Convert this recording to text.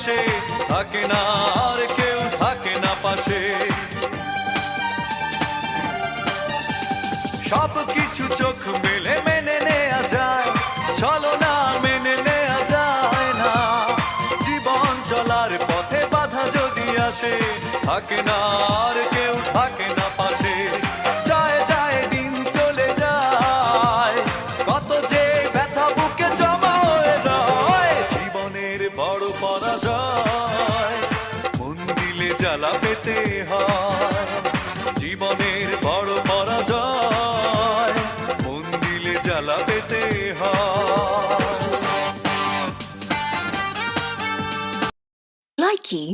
আসে, থাকে না আর কেউ থাকে না পাশে। সব কিছু চোখ মেলে মেনে নেয়া যায়, চলো না মেনে নেয়া যায় না। জীবন চলার পথে বাধা যদি আসে, থাকে না আর কেউ থাকে না পাশে। যায় যায় দিন চলে যায়, কত যে ব্যথা বুকে জমা হয়ে রয়। জীবনের বড় পরাজয়, মন দিলে জ্বালা পেতে হয়। জীবনের বড় পরাজয়, মন দিলে জ্বালা পেতে হয়। Likey